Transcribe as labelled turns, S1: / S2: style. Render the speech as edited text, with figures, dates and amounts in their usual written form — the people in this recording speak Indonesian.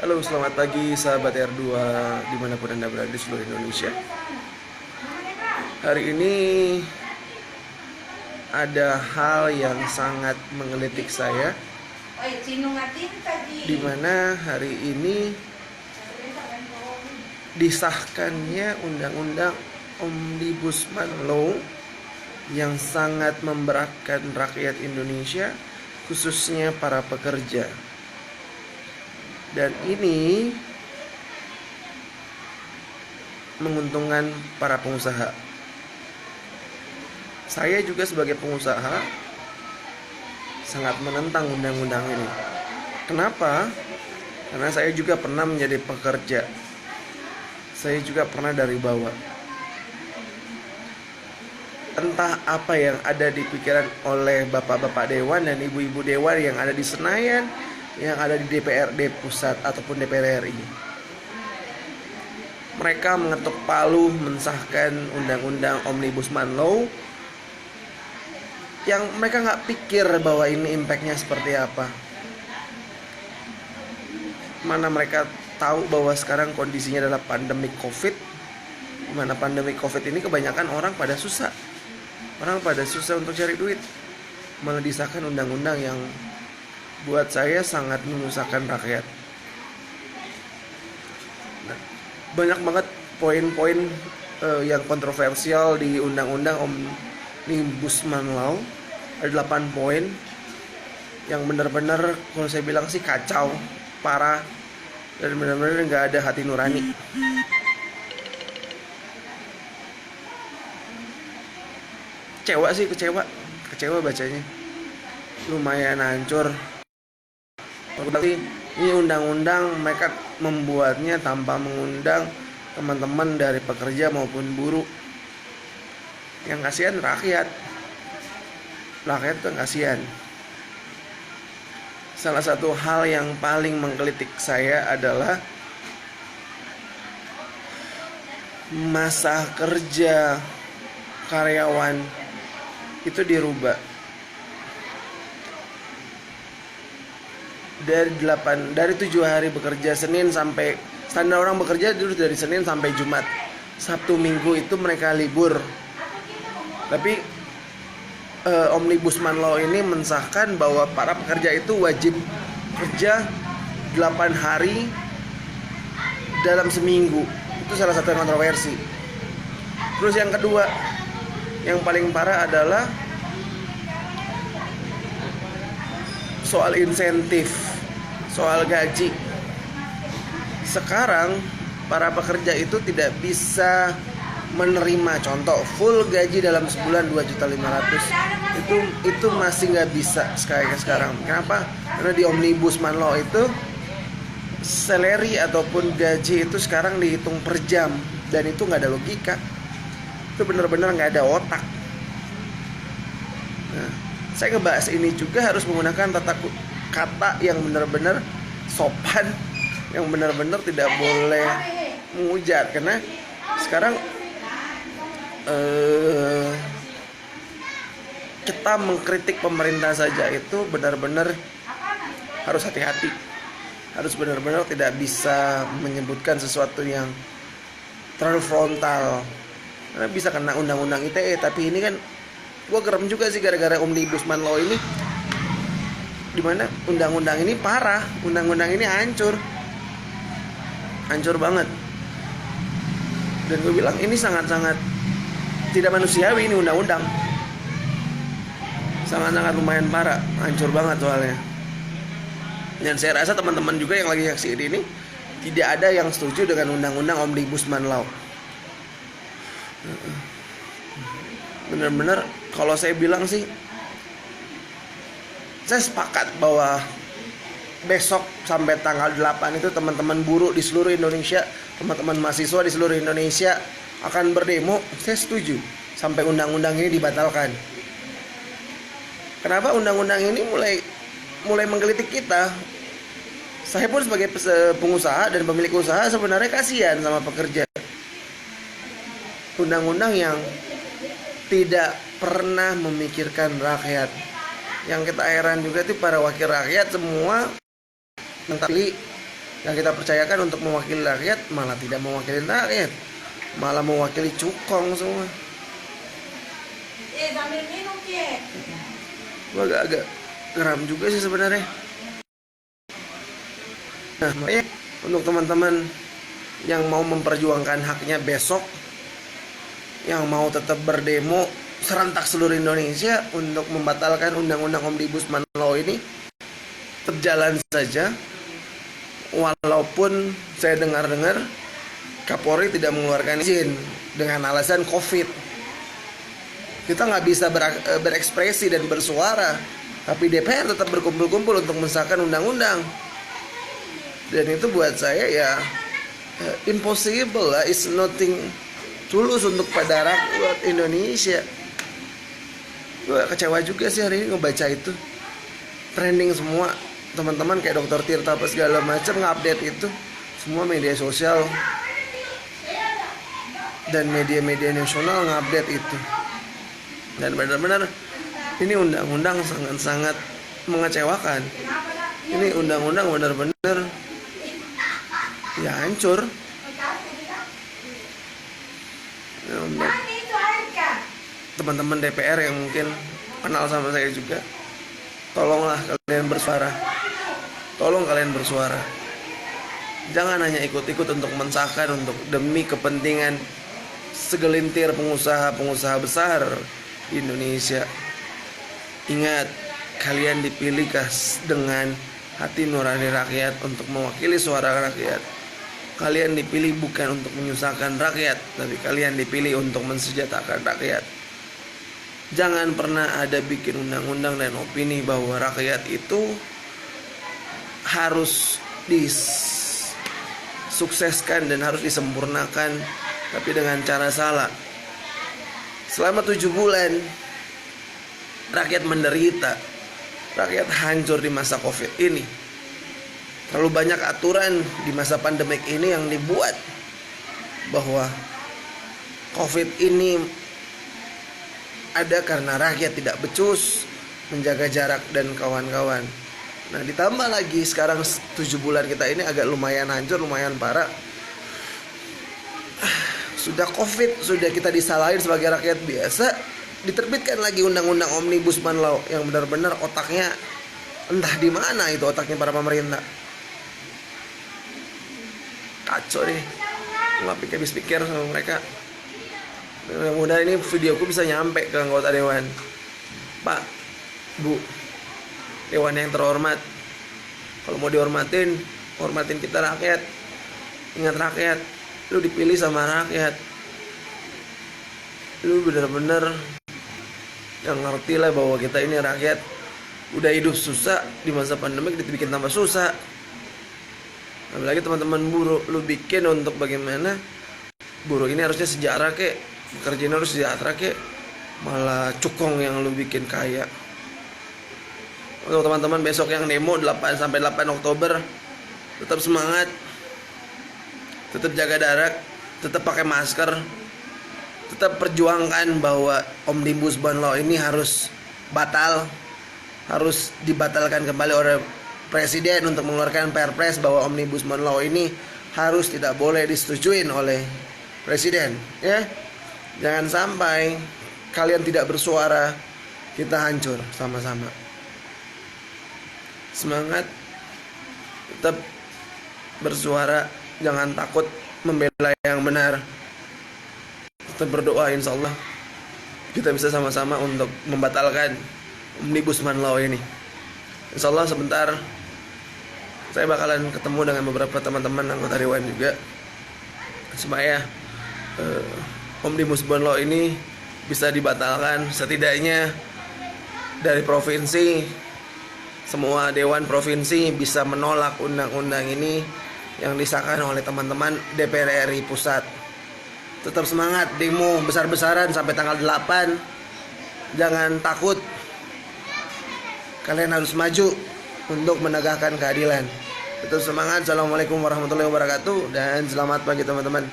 S1: Halo, selamat pagi sahabat R2 dimanapun Anda berada di seluruh Indonesia. Hari ini ada hal yang sangat menggelitik saya, di mana hari ini disahkannya Undang-Undang Omnibus Law yang sangat memberatkan rakyat Indonesia, khususnya para pekerja. Dan ini menguntungkan para pengusaha. Saya juga sebagai pengusaha sangat menentang undang-undang ini. Kenapa? Karena saya juga pernah menjadi pekerja. Saya juga pernah dari bawah. Entah apa yang ada di pikiran oleh bapak-bapak dewan dan ibu-ibu dewan yang ada di Senayan, yang ada di DPRD pusat ataupun DPR RI. Mereka mengetuk palu mensahkan undang-undang Omnibus Law yang mereka nggak pikir bahwa ini impactnya seperti apa. Mana mereka tahu bahwa sekarang kondisinya adalah pandemi COVID, mana pandemi COVID ini kebanyakan orang pada susah. Orang pada susah untuk cari duit. Malah disahkan undang-undang yang buat saya sangat menyusahkan rakyat. Nah, banyak banget poin-poin yang kontroversial di undang-undang Omnibus Law. Ada 8 poin yang benar-benar kalau saya bilang sih kacau, parah, dan benar-benar nggak ada hati nurani. Kecewa bacanya. Lumayan hancur. Berarti ini undang-undang mereka membuatnya tanpa mengundang teman-teman dari pekerja maupun buruh. Yang kasihan rakyat. Rakyat tuh kasihan. Salah satu hal yang paling menggelitik saya adalah masa kerja karyawan itu dirubah. Dari 7 hari bekerja, Senin sampai standar orang bekerja dulu dari Senin sampai Jumat. Sabtu Minggu itu mereka libur. Tapi Omnibus Law ini mensahkan bahwa para pekerja itu wajib kerja 8 hari dalam seminggu. Itu salah satu yang kontroversi. Terus yang kedua, yang paling parah adalah soal insentif, soal gaji. Sekarang para pekerja itu tidak bisa menerima contoh full gaji dalam sebulan 2.500.000. Itu masih nggak bisa sekarang. Kenapa? Karena di Omnibus Law itu salary ataupun gaji itu sekarang dihitung per jam, dan itu nggak ada logika. Itu benar-benar nggak ada otak. Nah, saya ngebahas ini juga harus menggunakan tata kata yang benar-benar sopan, yang benar-benar tidak boleh menghujat. Karena sekarang kita mengkritik pemerintah saja itu benar-benar harus hati-hati. Harus benar-benar tidak bisa menyebutkan sesuatu yang terlalu frontal. Karena bisa kena undang-undang ITE. Tapi ini kan gue gerem juga sih gara-gara Omnibus Law ini, dimana undang-undang ini parah, undang-undang ini hancur banget. Dan gue bilang ini sangat-sangat tidak manusiawi, ini undang-undang sangat-sangat lumayan parah, hancur banget soalnya. Dan saya rasa teman-teman juga yang lagi nyaksiin ini tidak ada yang setuju dengan undang-undang Omnibus Law. Bener-bener kalau saya bilang sih, saya sepakat bahwa besok sampai tanggal 8 itu teman-teman buruh di seluruh Indonesia, teman-teman mahasiswa di seluruh Indonesia akan berdemo. Saya setuju sampai undang-undang ini dibatalkan. Kenapa undang-undang ini mulai menggelitik kita? Saya pun sebagai pengusaha dan pemilik usaha sebenarnya kasihan sama pekerja. Undang-undang yang tidak pernah memikirkan rakyat. Yang kita heran juga itu para wakil rakyat semua mentali Yang kita percayakan untuk mewakili rakyat malah tidak mewakili rakyat, malah mewakili cukong semua.
S2: Sambil minum ya.
S1: Gue agak geram juga sih sebenarnya. Nah, makanya untuk teman-teman yang mau memperjuangkan haknya besok, yang mau tetap berdemo serentak seluruh Indonesia untuk membatalkan undang-undang Omnibus Law ini, tetap jalan saja. Walaupun saya dengar-dengar Kapolri tidak mengeluarkan izin dengan alasan COVID. Kita nggak bisa berekspresi dan bersuara, tapi DPR tetap berkumpul-kumpul untuk mensahkan undang-undang. Dan itu buat saya ya impossible lah, it's nothing tulus untuk pada rakyat Indonesia. Gue kecewa juga sih hari ini ngebaca itu, trending semua teman-teman kayak Dr. Tirta apa segala macam ngupdate itu, semua media sosial dan media-media nasional ngupdate itu. Dan benar-benar ini undang-undang sangat-sangat mengecewakan. Ini undang-undang benar-benar ya hancur. Ya, untuk teman-teman DPR yang mungkin kenal sama saya juga, tolonglah kalian bersuara. Tolong kalian bersuara. Jangan hanya ikut-ikut untuk mensahkan untuk demi kepentingan segelintir pengusaha-pengusaha besar di Indonesia. Ingat, kalian dipilih dengan hati nurani rakyat untuk mewakili suara rakyat. Kalian dipilih bukan untuk menyusahkan rakyat, tapi kalian dipilih untuk mensejahterakan rakyat. Jangan pernah ada bikin undang-undang dan opini bahwa rakyat itu harus disukseskan dan harus disempurnakan, tapi dengan cara salah. Selama 7 bulan rakyat menderita, rakyat hancur di masa COVID ini. Terlalu banyak aturan di masa pandemik ini yang dibuat bahwa COVID ini ada karena rakyat tidak becus menjaga jarak dan kawan-kawan. Nah, ditambah lagi sekarang 7 bulan kita ini agak lumayan hancur, lumayan parah. Sudah COVID, sudah kita disalahin sebagai rakyat biasa, diterbitkan lagi undang-undang Omnibus Law yang benar-benar otaknya entah di mana itu otaknya para pemerintah. Kacau nih, nggak habis pikir sama mereka. Mudah-mudahan ini videoku bisa nyampe ke anggota dewan. Pak, Bu, dewan yang terhormat, kalau mau dihormatin, hormatin kita rakyat. Ingat rakyat, lu dipilih sama rakyat. Lu bener-bener yang ngerti lah bahwa kita ini rakyat udah hidup susah, di masa pandemi dibikin tambah susah. Apalagi teman-teman buruh, lu bikin untuk bagaimana buruh ini harusnya sejarah kek, pekerjaan harus sejahtera kek, malah cukong yang lu bikin kaya. Untuk teman-teman besok yang demo 8 sampai 8 Oktober, tetap semangat. Tetap jaga jarak, tetap pakai masker, tetap perjuangkan bahwa Omnibus Law ini harus batal, harus dibatalkan kembali oleh Presiden untuk mengeluarkan Perpres bahwa Omnibus Law ini harus tidak boleh disetujuin oleh Presiden. Ya, jangan sampai kalian tidak bersuara, kita hancur sama-sama. Semangat, tetap bersuara. Jangan takut membela yang benar. Kita berdoa insya Allah kita bisa sama-sama untuk membatalkan Omnibus Law ini. Insya Allah sebentar saya bakalan ketemu dengan beberapa teman-teman anggota dewan juga, supaya Omnibus Law ini bisa dibatalkan. Setidaknya dari provinsi, semua dewan provinsi bisa menolak undang-undang ini yang disahkan oleh teman-teman DPR RI pusat. Tetap semangat, demo besar-besaran sampai tanggal 8. Jangan takut. Kalian harus maju untuk menegakkan keadilan. Tetap semangat. Assalamualaikum warahmatullahi wabarakatuh dan selamat pagi teman-teman.